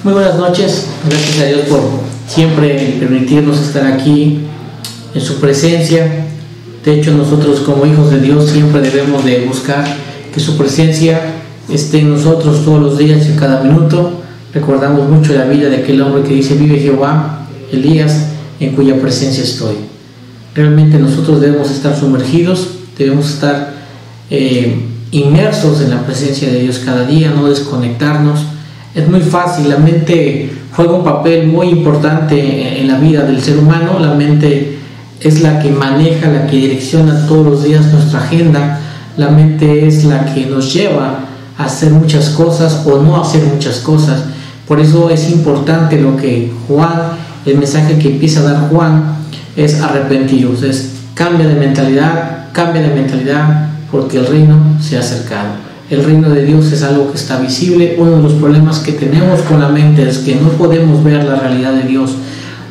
Muy buenas noches, gracias a Dios por siempre permitirnos estar aquí en su presencia. De hecho, nosotros como hijos de Dios siempre debemos de buscar que su presencia esté en nosotros todos los días y cada minuto. Recordamos mucho la vida de aquel hombre que dice: vive Jehová, Elías, en cuya presencia estoy. Realmente nosotros debemos estar sumergidos, debemos estar inmersos en la presencia de Dios cada día, no desconectarnos. Es muy fácil, la mente juega un papel muy importante en la vida del ser humano. La mente es la que maneja, la que direcciona todos los días nuestra agenda. La mente es la que nos lleva a hacer muchas cosas o no hacer muchas cosas. Por eso es importante lo que el mensaje que empieza a dar Juan es arrepentiros, es cambia de mentalidad, porque el reino se ha acercado. El reino de Dios es algo que está visible. Uno de los problemas que tenemos con la mente es que no podemos ver la realidad de Dios.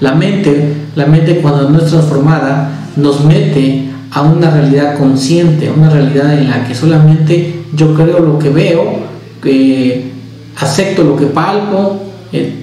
La mente cuando no es transformada nos mete a una realidad consciente, una realidad en la que solamente yo creo lo que veo, acepto lo que palpo,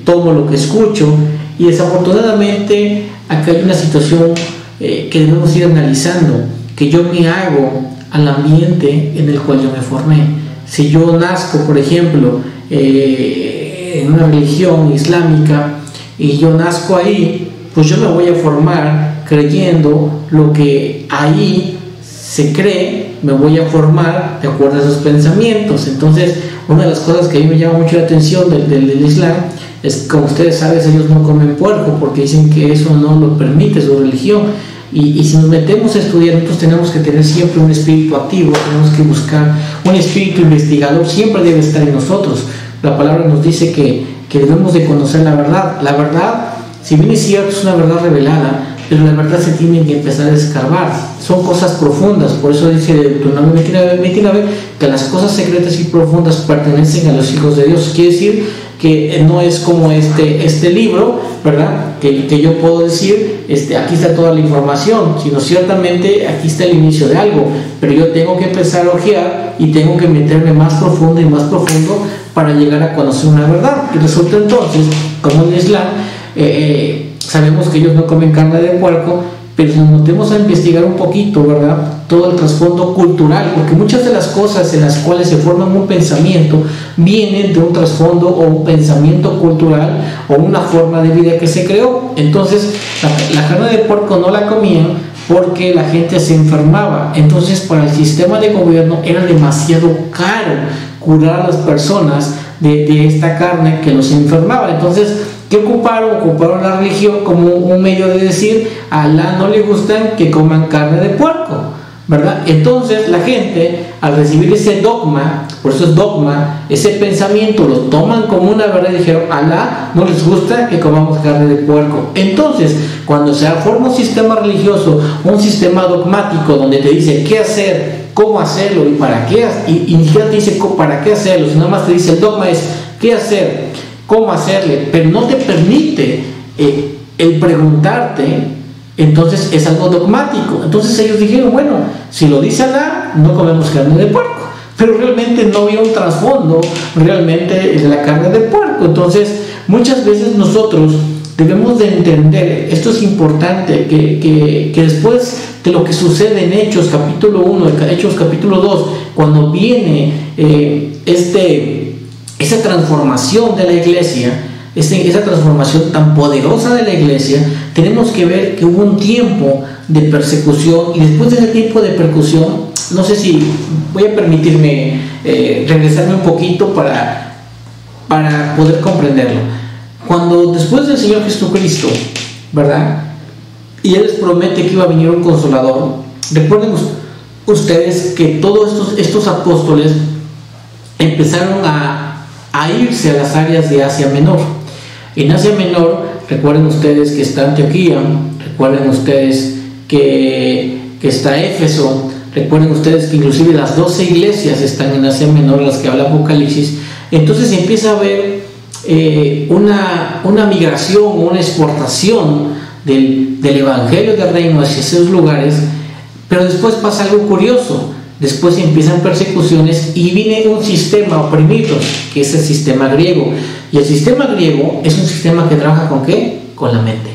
tomo lo que escucho, y desafortunadamente acá hay una situación que debemos ir analizando, que yo me hago al ambiente en el cual yo me formé. Si yo nazco, por ejemplo, en una religión islámica y yo nazco ahí, pues yo me voy a formar creyendo lo que ahí se cree, me voy a formar de acuerdo a esos pensamientos. Entonces, una de las cosas que a mí me llama mucho la atención del Islam es, como ustedes saben, ellos no comen puerco porque dicen que eso no lo permite su religión. Y si nos metemos a estudiar, nosotros tenemos que tener siempre un espíritu activo, tenemos que buscar un espíritu investigador, siempre debe estar en nosotros. La palabra nos dice que debemos de conocer la verdad. La verdad, si bien es cierto, es una verdad revelada, pero la verdad se tiene que empezar a escarbar. Son cosas profundas, por eso dice Deuteronomio 29 que las cosas secretas y profundas pertenecen a los hijos de Dios. Quiere decir que no es como este libro, ¿verdad? Que yo puedo decir, aquí está toda la información, sino ciertamente aquí está el inicio de algo, pero yo tengo que empezar a ojear y tengo que meterme más profundo y más profundo para llegar a conocer una verdad. Y resulta entonces, como en el Islam, sabemos que ellos no comen carne de puerco, pero si nos metemos a investigar un poquito, ¿verdad?, todo el trasfondo cultural, porque muchas de las cosas en las cuales se forma un pensamiento vienen de un trasfondo o un pensamiento cultural o una forma de vida que se creó. Entonces, la carne de puerco no la comían porque la gente se enfermaba. Entonces, para el sistema de gobierno era demasiado caro curar a las personas de esta carne que los enfermaba. Entonces, ¿qué ocuparon? Ocuparon la religión como un medio de decir: a Alá no le gustan que coman carne de puerco, ¿verdad? Entonces la gente, al recibir ese dogma, por eso es dogma, ese pensamiento lo toman como una verdad y dijeron: a Alá no les gusta que comamos carne de puerco. Entonces, cuando se forma un sistema religioso, un sistema dogmático donde te dice qué hacer, cómo hacerlo y para qué, y ni siquiera te dice para qué hacerlo, sino nada más te dice el dogma es qué hacer, cómo hacerle, pero no te permite el preguntarte, entonces es algo dogmático. Entonces ellos dijeron: bueno, si lo dice Alá, no comemos carne de puerco, pero realmente no había un trasfondo realmente de la carne de puerco. Entonces muchas veces nosotros debemos de entender, esto es importante, que después de lo que sucede en Hechos capítulo 1, Hechos capítulo 2, cuando viene esa transformación de la iglesia, esa transformación tan poderosa de la iglesia, tenemos que ver que hubo un tiempo de persecución, y después de ese tiempo de persecución, no sé si voy a permitirme regresarme un poquito para poder comprenderlo. Cuando después del Señor Jesucristo, ¿verdad?, y Él les promete que iba a venir un consolador, recuerden ustedes que todos estos apóstoles empezaron a irse a las áreas de Asia Menor. En Asia Menor, recuerden ustedes que está Antioquía, recuerden ustedes que está Éfeso, recuerden ustedes que inclusive las 12 iglesias están en Asia Menor, las que habla Apocalipsis. Entonces empieza a haber una migración, una exportación del evangelio del reino hacia esos lugares. Pero después pasa algo curioso, después empiezan persecuciones y viene un sistema oprimido, que es el sistema griego. Y el sistema griego es un sistema que trabaja ¿con qué? Con la mente.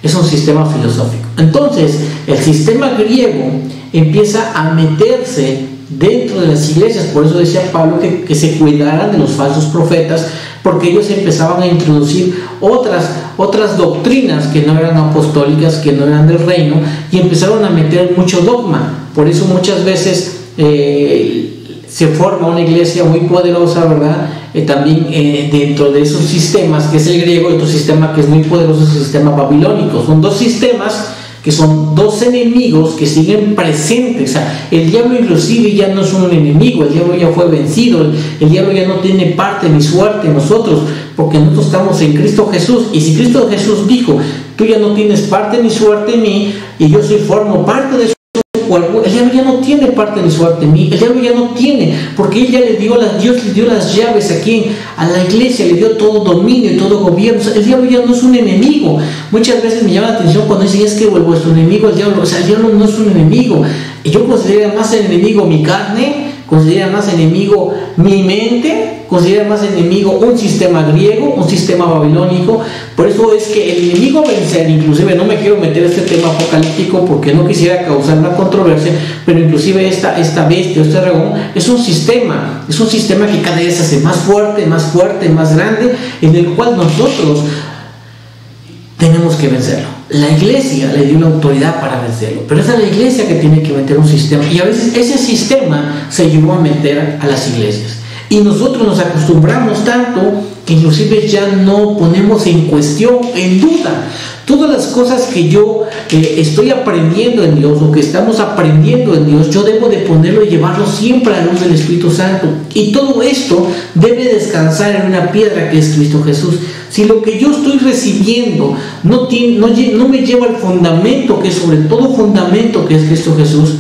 Es un sistema filosófico. Entonces, el sistema griego empieza a meterse dentro de las iglesias. Por eso decía Pablo que se cuidaran de los falsos profetas, porque ellos empezaban a introducir otras doctrinas que no eran apostólicas, que no eran del reino, y empezaron a meter mucho dogma. Por eso muchas veces se forma una iglesia muy poderosa, ¿verdad? También dentro de esos sistemas, que es el griego, y otro sistema que es muy poderoso es el sistema babilónico. Son dos sistemas que son dos enemigos que siguen presentes. O sea, el diablo inclusive ya no es un enemigo, el diablo ya fue vencido, el diablo ya no tiene parte ni suerte en nosotros, porque nosotros estamos en Cristo Jesús. Y si Cristo Jesús dijo, tú ya no tienes parte ni suerte en mí, y yo formo parte de su cuerpo, el diablo ya no tiene parte ni suerte en mí, el diablo ya no tiene, porque él ya Dios le dio las llaves aquí a la iglesia, le dio todo dominio y todo gobierno. O sea, el diablo ya no es un enemigo. Muchas veces me llama la atención cuando dicen, es que vuestro enemigo el diablo. O sea, el diablo no es un enemigo. Yo considero más enemigo mi carne, considera más enemigo mi mente, considera más enemigo un sistema griego, un sistema babilónico. Por eso es que el enemigo a vencer, inclusive no me quiero meter este tema apocalíptico porque no quisiera causar una controversia, pero inclusive esta bestia, este dragón, es un sistema que cada vez se hace más fuerte, más grande, en el cual nosotros tenemos que vencerlo. La iglesia le dio la autoridad para vencerlo, pero es a la iglesia que tiene que meter un sistema, y a veces ese sistema se llevó a meter a las iglesias, y nosotros nos acostumbramos tanto que inclusive ya no ponemos en cuestión, en duda, todas las cosas que yo estoy aprendiendo en Dios, o que estamos aprendiendo en Dios. Yo debo de ponerlo y llevarlo siempre a la luz del Espíritu Santo, y todo esto debe descansar en una piedra que es Cristo Jesús. Si lo que yo estoy recibiendo no me lleva al fundamento, que es sobre todo fundamento, que es Cristo Jesús,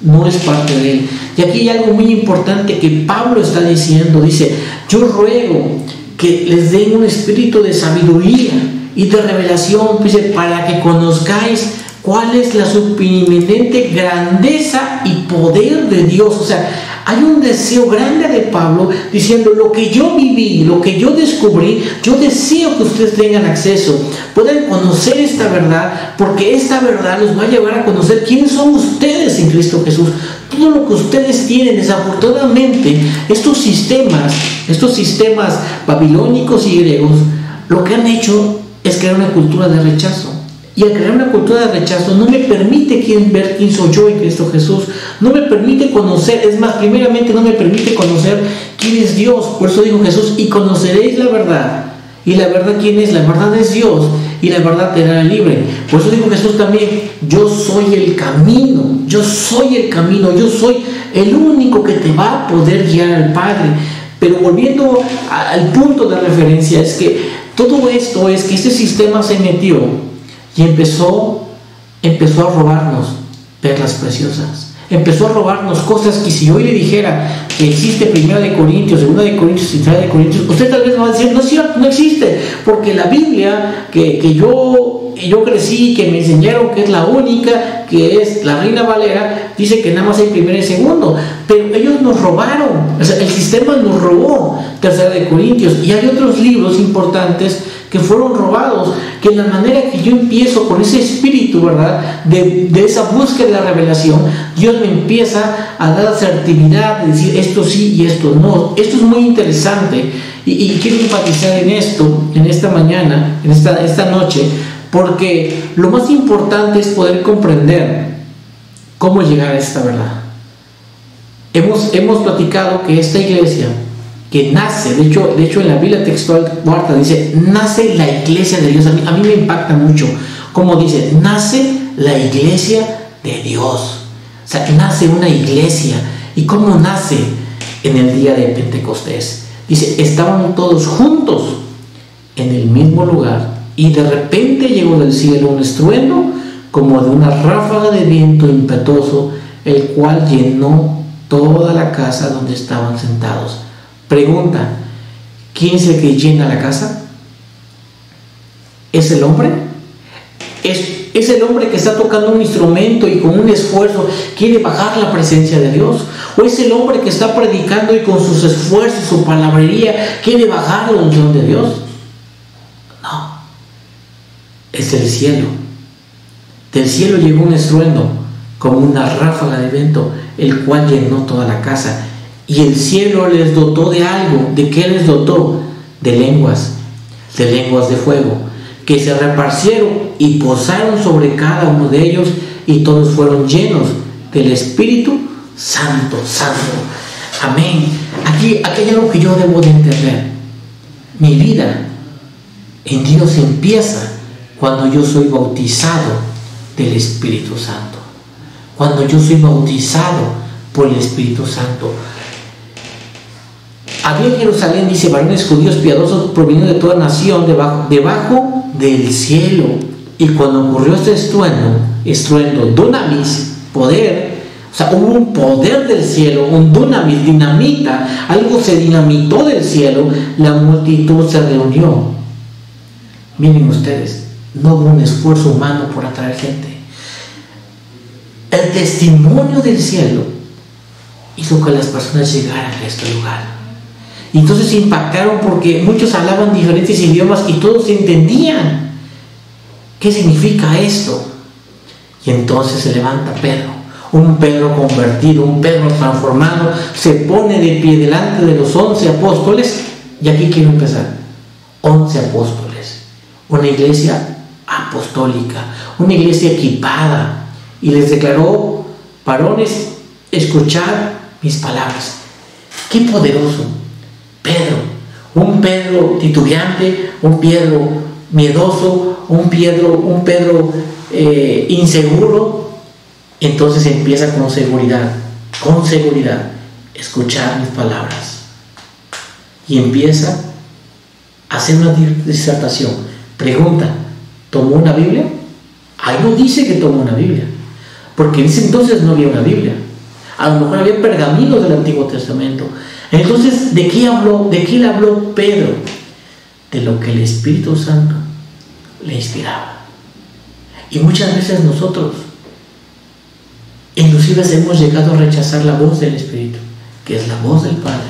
no es parte de él. Y aquí hay algo muy importante que Pablo está diciendo. Dice, yo ruego que les den un espíritu de sabiduría y de revelación, dice, para que conozcáis cuál es la supereminente grandeza y poder de Dios. O sea, hay un deseo grande de Pablo diciendo, lo que yo viví, lo que yo descubrí, yo deseo que ustedes tengan acceso, puedan conocer esta verdad, porque esta verdad los va a llevar a conocer quiénes son ustedes en Cristo Jesús. Todo lo que ustedes tienen, desafortunadamente, estos sistemas babilónicos y griegos, lo que han hecho es crear una cultura de rechazo. Y al crear una cultura de rechazo no me permite ver quién soy yo en Cristo Jesús, no me permite conocer, es más, primeramente no me permite conocer quién es Dios. Por eso dijo Jesús, y conoceréis la verdad. ¿Y la verdad quién es? La verdad es Dios, y la verdad te hará libre. Por eso dijo Jesús también, yo soy el camino, yo soy el único que te va a poder guiar al Padre. Pero volviendo al punto de referencia, es que todo esto es que este sistema se metió y empezó a robarnos perlas preciosas. Empezó a robarnos cosas que si hoy le dijera que existe 1 de Corintios, 2 de Corintios y 3 de Corintios, usted tal vez me va a decir, no es cierto, no existe, porque la Biblia que yo crecí, que me enseñaron que es la única, que es la Reina Valera, dice que nada más hay 1 y 2, pero ellos nos robaron, o sea, el sistema nos robó 3 de Corintios, y hay otros libros importantes que fueron robados, que en la manera que yo empiezo con ese espíritu, ¿verdad?, de esa búsqueda de la revelación, Dios me empieza a dar asertividad, de decir esto sí y esto no. Esto es muy interesante, y quiero enfatizar en esto, en esta mañana, en esta noche, porque lo más importante es poder comprender cómo llegar a esta verdad. Hemos platicado que esta iglesia que nace, de hecho en la Biblia textual cuarta dice, nace la iglesia de Dios. A mí me impacta mucho como dice, nace la iglesia de Dios. O sea, nace una iglesia. ¿Y cómo nace? En el día de Pentecostés. Dice, estaban todos juntos en el mismo lugar, y de repente llegó del cielo un estruendo como de una ráfaga de viento impetuoso, el cual llenó toda la casa donde estaban sentados. Pregunta, ¿quién es el que llena la casa? ¿Es el hombre? Es el hombre que está tocando un instrumento y con un esfuerzo quiere bajar la presencia de Dios. O es el hombre que está predicando y con sus esfuerzos, su palabrería, quiere bajar la unción de Dios. No. Es del cielo. Del cielo llegó un estruendo, como una ráfaga de viento, el cual llenó toda la casa. Y el cielo les dotó de algo. ¿De qué les dotó? De lenguas de fuego, que se repartieron y posaron sobre cada uno de ellos, y todos fueron llenos del Espíritu Santo. Amén. Aquí hay algo que yo debo de entender. Mi vida en Dios empieza cuando yo soy bautizado del Espíritu Santo. Cuando yo soy bautizado por el Espíritu Santo. Había en Jerusalén, dice, varones judíos piadosos provenidos de toda nación debajo del cielo. Y cuando ocurrió este estruendo, dunamis, poder, o sea, hubo un poder del cielo, un dunamis, dinamita, algo se dinamitó del cielo, la multitud se reunió. Miren ustedes, no hubo un esfuerzo humano por atraer gente. El testimonio del cielo hizo que las personas llegaran a este lugar. Y entonces se impactaron porque muchos hablaban diferentes idiomas y todos entendían. ¿Qué significa esto? Y entonces se levanta Pedro, un Pedro convertido, un Pedro transformado, se pone de pie delante de los 11 apóstoles. Y aquí quiero empezar. 11 apóstoles, una iglesia apostólica, una iglesia equipada, y les declaró: varones, escuchad mis palabras. ¡Qué poderoso! Pedro, un Pedro titubeante, un Pedro miedoso, un Pedro inseguro. Entonces empieza con seguridad, escuchar mis palabras, y empieza a hacer una disertación. Pregunta: ¿tomó una Biblia? Ahí no dice que tomó una Biblia, porque en ese entonces no había una Biblia. A lo mejor había pergaminos del Antiguo Testamento. Entonces, ¿de qué habló? ¿De qué le habló Pedro? De lo que el Espíritu Santo le inspiraba. Y muchas veces nosotros, inclusive, hemos llegado a rechazar la voz del Espíritu, que es la voz del Padre,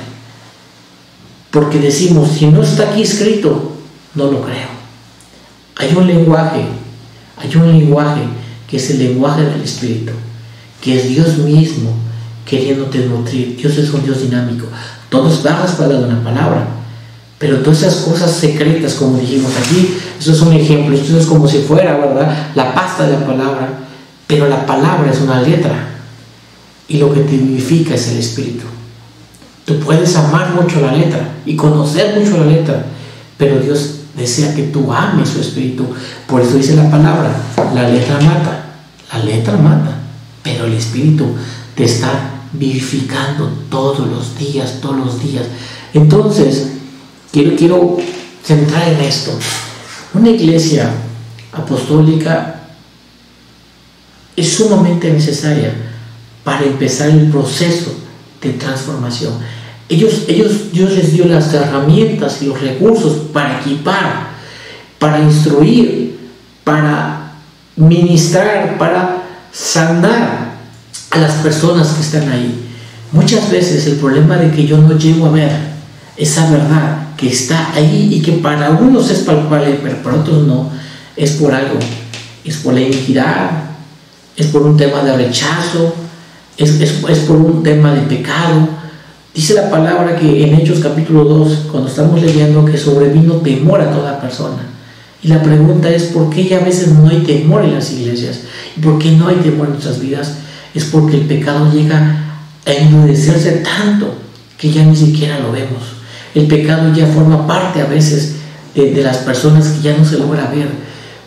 porque decimos: si no está aquí escrito, no lo creo. Hay un lenguaje que es el lenguaje del Espíritu, que es Dios mismo queriéndote nutrir. Dios es un Dios dinámico. Todos dan la espalda de una palabra, pero todas esas cosas secretas, como dijimos aquí, eso es un ejemplo. Esto es como si fuera, ¿verdad?, la pasta de la palabra, pero la palabra es una letra, y lo que te vivifica es el Espíritu. Tú puedes amar mucho la letra y conocer mucho la letra, pero Dios desea que tú ames su Espíritu. Por eso dice la palabra: la letra mata, pero el Espíritu te está vivificando todos los días. Entonces, quiero centrar en esto. Una iglesia apostólica es sumamente necesaria para empezar el proceso de transformación. Dios les dio las herramientas y los recursos para equipar, para instruir, para ministrar, para sanar a las personas que están ahí. Muchas veces el problema de que yo no llego a ver esa verdad que está ahí y que para unos es palpable, pero para otros no, es por algo. Es por la iniquidad, es por un tema de rechazo, es por un tema de pecado. Dice la palabra que en Hechos capítulo 2, cuando estamos leyendo, que sobrevino temor a toda persona. Y la pregunta es: ¿por qué ya a veces no hay temor en las iglesias? ¿Y por qué no hay temor en nuestras vidas? Es porque el pecado llega a endurecerse tanto que ya ni siquiera lo vemos. El pecado ya forma parte a veces de las personas, que ya no se logra ver.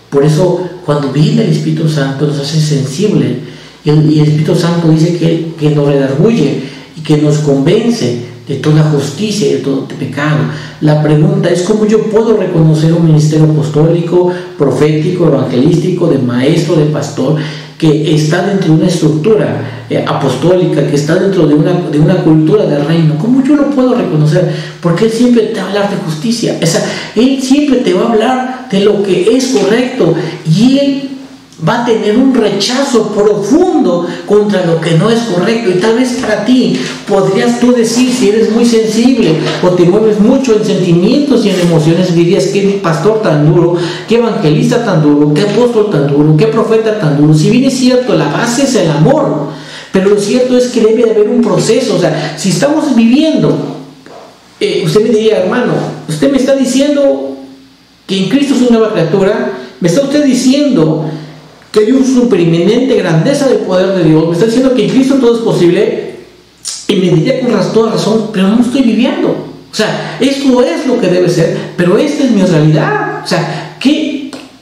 Por eso, cuando viene el Espíritu Santo, nos hace sensible, y el Espíritu Santo dice que nos redarguye y que nos convence de toda justicia y de todo pecado. La pregunta es: ¿cómo yo puedo reconocer un ministerio apostólico, profético, evangelístico, de maestro, de pastor, que está dentro de una estructura apostólica, que está dentro de una cultura del reino? ¿Cómo yo lo puedo reconocer? Porque Él siempre te va a hablar de justicia. Él siempre te va a hablar de lo que es correcto, y Él va a tener un rechazo profundo contra lo que no es correcto. Y tal vez para ti podrías tú decir, si eres muy sensible o te mueves mucho en sentimientos y en emociones, dirías: qué pastor tan duro, qué evangelista tan duro, qué apóstol tan duro, qué profeta tan duro. Si bien es cierto, la base es el amor, pero lo cierto es que debe de haber un proceso. O sea, si estamos viviendo, usted me diría: hermano, usted me está diciendo que en Cristo es una nueva criatura, me está usted diciendo que hay una superinminente grandeza del poder de Dios, me está diciendo que en Cristo todo es posible, y me diría con toda razón, pero no estoy viviendo. O sea, esto es lo que debe ser, pero esta es mi realidad. O sea,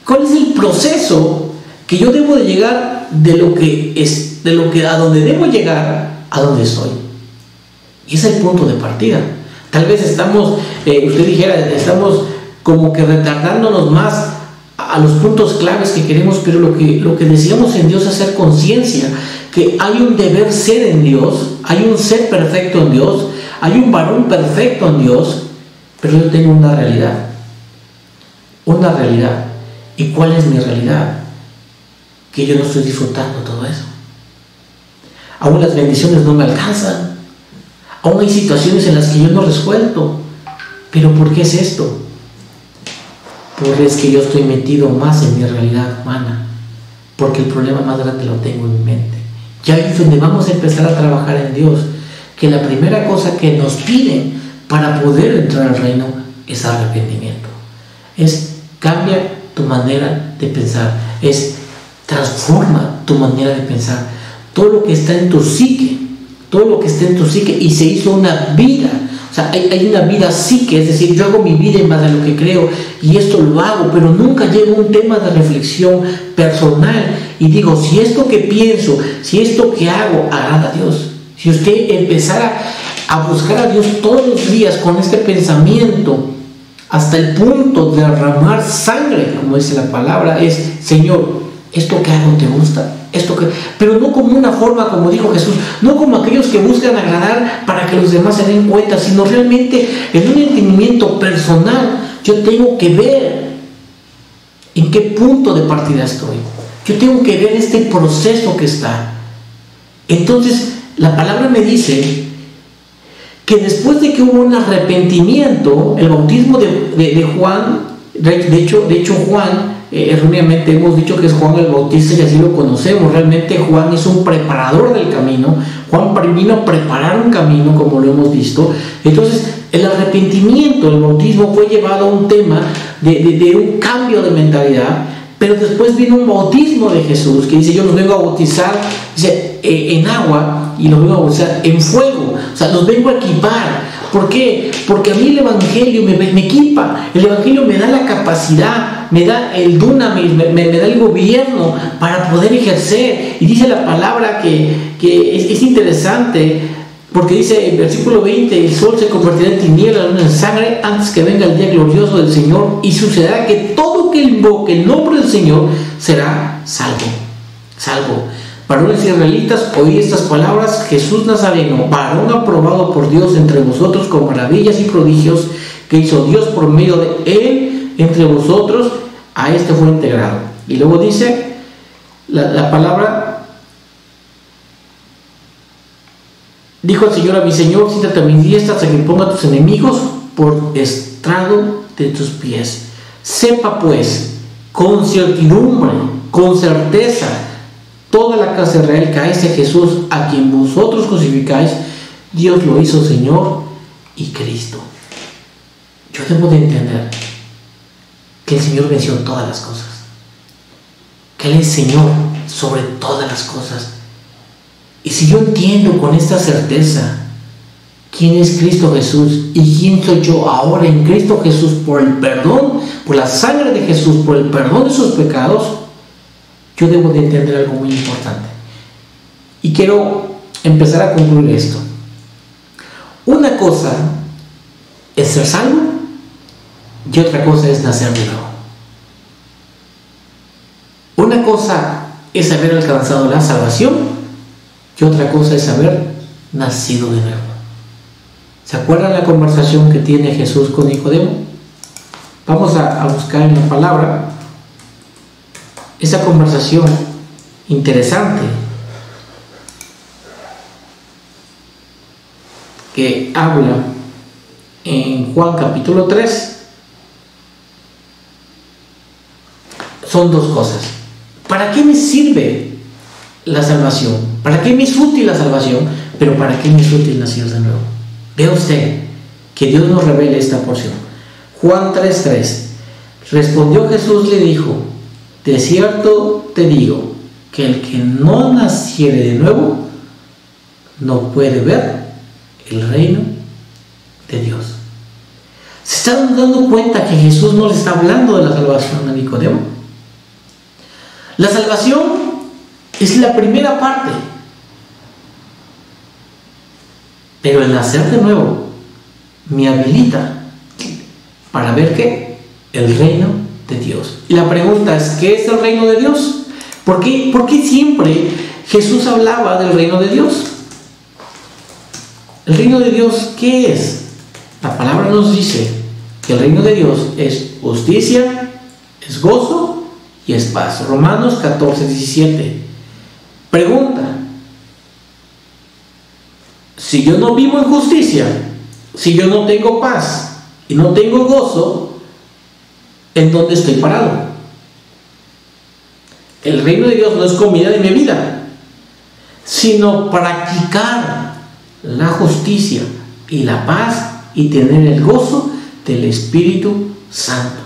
¿cuál es el proceso que yo debo de llegar a donde debo llegar, a donde estoy? Y ese es el punto de partida. Tal vez estamos, usted dijera, estamos como que retardándonos más a los puntos claves que queremos, pero lo que deseamos en Dios es hacer conciencia que hay un deber ser en Dios, hay un ser perfecto en Dios, hay un varón perfecto en Dios, pero yo tengo una realidad. ¿Y cuál es mi realidad? Que yo no estoy disfrutando todo eso. Aún las bendiciones no me alcanzan, aún hay situaciones en las que yo no resuelto. ¿Pero por qué es esto? Porque es que yo estoy metido más en mi realidad humana, porque el problema más grande lo tengo en mi mente. Ya es donde vamos a empezar a trabajar en Dios, que la primera cosa que nos pide para poder entrar al reino es arrepentimiento. Es cambia tu manera de pensar, es transforma tu manera de pensar. Todo lo que está en tu psique, y se hizo una vida. O sea, hay una vida psique, es decir, yo hago mi vida en base a lo que creo y esto lo hago, pero nunca llego a un tema de reflexión personal y digo: si esto que pienso, si esto que hago agrada a Dios. Si usted empezara a buscar a Dios todos los días con este pensamiento, hasta el punto de derramar sangre, como dice la palabra, es: Señor, ¿esto que hago te gusta? Pero no como una forma, como dijo Jesús, no como aquellos que buscan agradar para que los demás se den cuenta, sino realmente en un entendimiento personal. Yo tengo que ver en qué punto de partida estoy. Yo tengo que ver este proceso que está. Entonces, la palabra me dice que después de que hubo un arrepentimiento, el bautismo de Juan, de hecho Juan, erróneamente hemos dicho que es Juan el Bautista y así lo conocemos. Realmente Juan es un preparador del camino. Juan vino a preparar un camino, como lo hemos visto. Entonces el arrepentimiento, el bautismo, fue llevado a un tema de un cambio de mentalidad. Pero después vino un bautismo de Jesús, que dice: yo los vengo a bautizar, dice, en agua, y los vengo a bautizar en fuego. O sea, los vengo a equipar. ¿Por qué? Porque a mí el Evangelio me equipa. El Evangelio me da la capacidad, me da el dunamis, me da el gobierno para poder ejercer. Y dice la palabra que es interesante, porque dice en versículo 20: el sol se convertirá en tinieblas, la luna en sangre, antes que venga el día glorioso del Señor, y sucederá que todo que invoque el nombre del Señor será salvo. Varones israelitas, oí estas palabras: Jesús Nazareno, varón aprobado por Dios entre vosotros con maravillas y prodigios que hizo Dios por medio de él entre vosotros, a este fue integrado. Y luego dice la palabra: dijo el Señor a mi Señor: siéntate a mi diestra hasta que ponga a tus enemigos por estrado de tus pies. Sepa pues con certidumbre, con certeza, toda la casa de Israel, que a ese Jesús a quien vosotros crucificáis, Dios lo hizo Señor y Cristo. Yo debo de entender que el Señor venció todas las cosas, que Él es Señor sobre todas las cosas. Y si yo entiendo con esta certeza quién es Cristo Jesús y quién soy yo ahora en Cristo Jesús, por el perdón, por la sangre de Jesús, por el perdón de sus pecados, yo debo de entender algo muy importante. Y quiero empezar a concluir esto. Una cosa es ser salvo y otra cosa es nacer de nuevo. Una cosa es haber alcanzado la salvación y otra cosa es haber nacido de nuevo. ¿Se acuerdan la conversación que tiene Jesús con Nicodemo? Vamos a buscar en la palabra. esa conversación interesante que habla en Juan capítulo 3, son dos cosas. ¿Para qué me sirve la salvación? ¿Para qué me es útil la salvación? Pero ¿para qué me es útil nacer de nuevo? Vea usted que Dios nos revele esta porción. Juan 3:3. Respondió Jesús, le dijo: de cierto te digo que el que no naciere de nuevo no puede ver el reino de Dios. ¿Se están dando cuenta que Jesús no le está hablando de la salvación a Nicodemo? La salvación es la primera parte, pero el nacer de nuevo me habilita para ver ¿qué? El reino de Dios. Y la pregunta es, ¿qué es el reino de Dios? ¿Por qué siempre Jesús hablaba del reino de Dios? ¿El reino de Dios qué es? La palabra nos dice que el reino de Dios es justicia, es gozo y es paz. Romanos 14:17. Pregunta: si yo no vivo en justicia, si yo no tengo paz y no tengo gozo, ¿en dónde estoy parado? El reino de Dios no es comida de mi vida, sino practicar la justicia y la paz y tener el gozo del Espíritu Santo.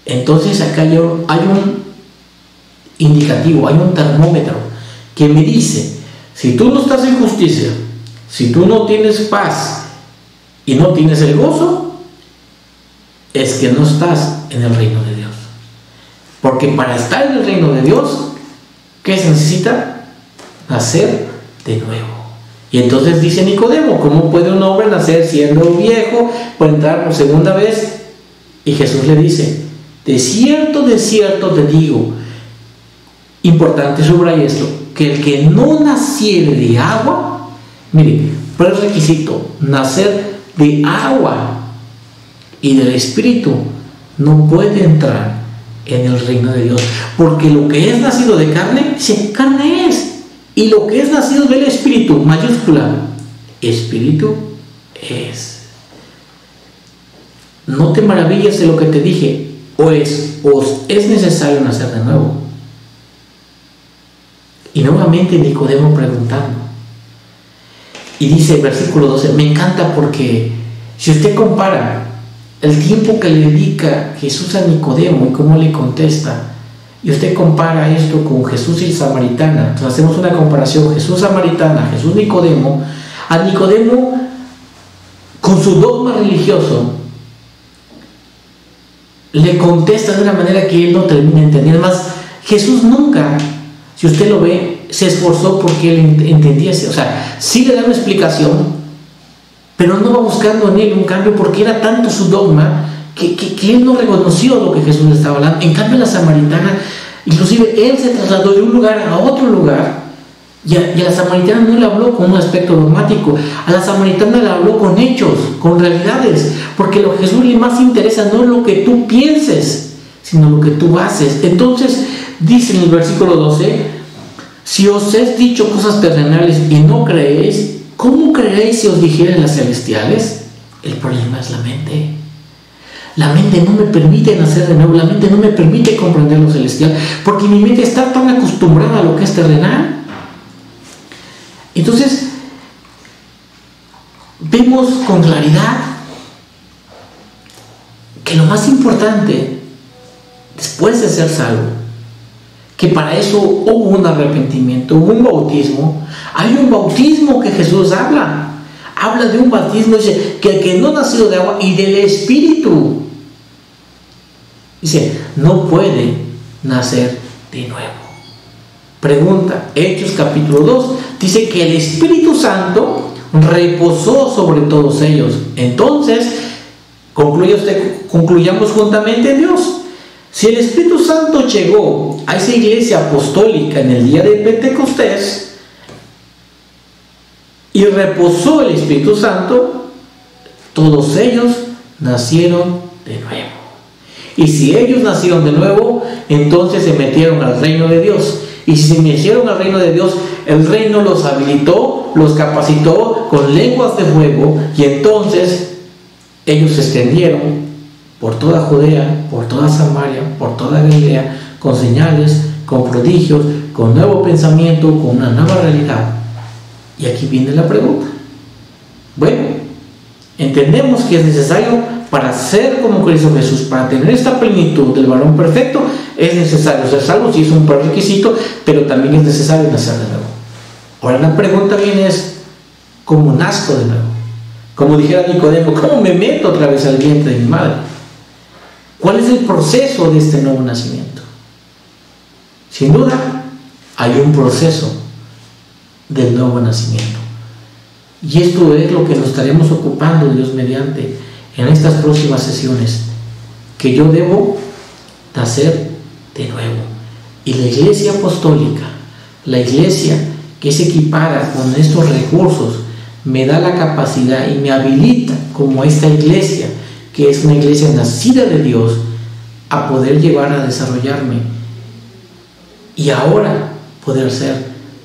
Entonces acá hay un indicativo, hay un termómetro que me dice: si tú no estás en justicia, si tú no tienes paz y no tienes el gozo, es que no estás en el reino de Dios. Porque para estar en el reino de Dios, ¿qué se necesita? Nacer de nuevo. Y entonces dice Nicodemo: ¿cómo puede un hombre nacer siendo viejo, puede entrar por segunda vez? Y Jesús le dice: de cierto te digo, importante subrayar esto, que el que no naciere de agua, mire, prerequisito, nacer de agua y del Espíritu, no puede entrar en el reino de Dios. Porque lo que es nacido de carne, carne es. Y lo que es nacido del Espíritu, mayúscula, Espíritu es. No te maravilles de lo que te dije, os es necesario nacer de nuevo. Y nuevamente Nicodemo preguntando. Y dice el versículo 12, me encanta porque si usted compara el tiempo que le dedica Jesús a Nicodemo y cómo le contesta, y usted compara esto con Jesús y el samaritana, entonces hacemos una comparación, Jesús samaritana, Jesús Nicodemo, a Nicodemo con su dogma religioso le contesta de una manera que él no termina de entender. Además, Jesús nunca, si usted lo ve, se esforzó porque él entendiese. O sea, sí le da una explicación, pero no va buscando en él un cambio, porque era tanto su dogma que él no reconoció lo que Jesús le estaba hablando. En cambio, la samaritana, inclusive él se trasladó de un lugar a otro lugar, y a la samaritana no le habló con un aspecto dogmático, a la samaritana le habló con hechos, con realidades, porque lo que a Jesús le más interesa no es lo que tú pienses, sino lo que tú haces. Entonces dice en el versículo 12: si os he dicho cosas terrenales y no creéis, ¿cómo creéis si os dijeren las celestiales? El problema es la mente. La mente no me permite nacer de nuevo, la mente no me permite comprender lo celestial, porque mi mente está tan acostumbrada a lo que es terrenal. Entonces, vemos con claridad que lo más importante, después de ser salvo, que para eso hubo un arrepentimiento, hubo un bautismo. Hay un bautismo que Jesús habla de un bautismo, dice, que el que no nació de agua y del Espíritu, dice, no puede nacer de nuevo. Pregunta, Hechos capítulo 2, dice que el Espíritu Santo reposó sobre todos ellos. Entonces, concluyamos juntamente en Dios. Si el Espíritu Santo llegó a esa iglesia apostólica en el día de Pentecostés y reposó el Espíritu Santo, todos ellos nacieron de nuevo. Y si ellos nacieron de nuevo, entonces se metieron al reino de Dios. Y si se metieron al reino de Dios, el reino los habilitó, los capacitó con lenguas de fuego, y entonces ellos se extendieron por toda Judea, por toda Samaria, por toda Galilea, con señales, con prodigios, con nuevo pensamiento, con una nueva realidad. Y aquí viene la pregunta. Bueno, entendemos que es necesario, para ser como Cristo Jesús, para tener esta plenitud del varón perfecto, es necesario ser salvo, sí es un prerequisito, pero también es necesario nacer de nuevo. Ahora la pregunta viene es, ¿cómo nazco de nuevo? Como dijera Nicodemo, ¿cómo me meto otra vez al vientre de mi madre? ¿Cuál es el proceso de este nuevo nacimiento? Sin duda, hay un proceso del nuevo nacimiento. Y esto es lo que nos estaremos ocupando, Dios mediante, en estas próximas sesiones, que yo debo nacer de nuevo. Y la iglesia apostólica, la iglesia que es equipada con estos recursos, me da la capacidad y me habilita, como esta iglesia, que es una iglesia nacida de Dios, a poder llevar a desarrollarme y ahora poder ser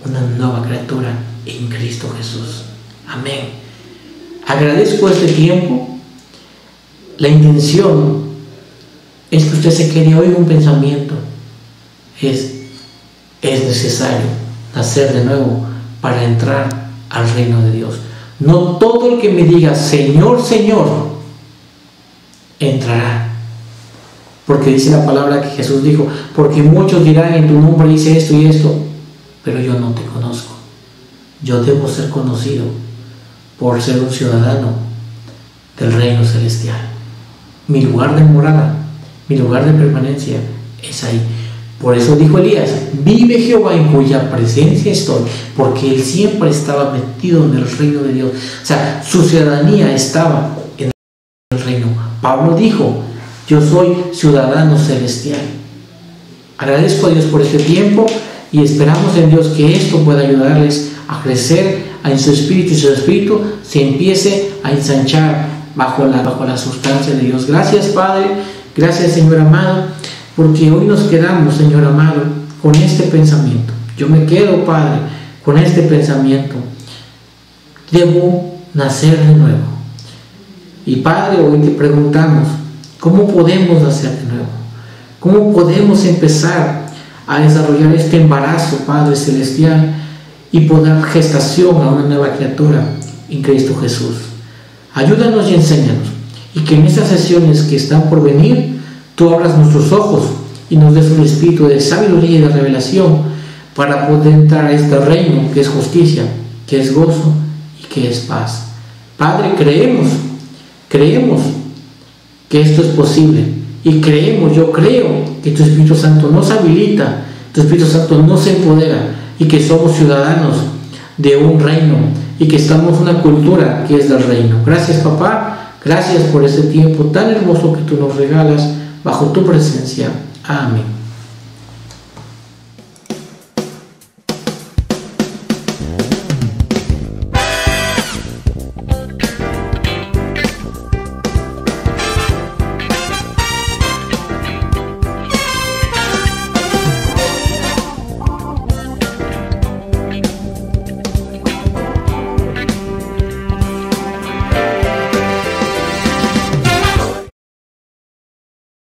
una nueva criatura en Cristo Jesús. Amén. Agradezco este tiempo. La intención es que usted se quede hoy en un pensamiento. Es necesario nacer de nuevo para entrar al reino de Dios. No todo el que me diga Señor, Señor, entrará. Porque dice la palabra que Jesús dijo, porque muchos dirán en tu nombre hice esto y esto, pero yo no te conozco. Yo debo ser conocido por ser un ciudadano del reino celestial. Mi lugar de morada, mi lugar de permanencia es ahí. Por eso dijo Elías, vive Jehová en cuya presencia estoy, porque él siempre estaba metido en el reino de Dios. O sea, su ciudadanía estaba en el reino. Pablo dijo, yo soy ciudadano celestial. Agradezco a Dios por este tiempo y esperamos en Dios que esto pueda ayudarles a crecer en su espíritu, y su espíritu se empiece a ensanchar bajo la sustancia de Dios. Gracias, Padre, gracias, Señor amado, porque hoy nos quedamos, Señor amado, con este pensamiento. Yo me quedo, Padre, con este pensamiento. Debo nacer de nuevo. Y Padre, hoy te preguntamos, ¿cómo podemos nacer de nuevo? ¿Cómo podemos empezar a desarrollar este embarazo, Padre celestial, y poder dar gestación a una nueva criatura en Cristo Jesús? Ayúdanos y enséñanos, y que en estas sesiones que están por venir, tú abras nuestros ojos y nos des un espíritu de sabiduría y de revelación para poder entrar a este reino que es justicia, que es gozo y que es paz. Padre, creemos que esto es posible, y yo creo que tu Espíritu Santo nos habilita, tu Espíritu Santo nos empodera, y que somos ciudadanos de un reino, y que estamos en una cultura que es del reino. Gracias, papá, gracias por este tiempo tan hermoso que tú nos regalas bajo tu presencia. Amén.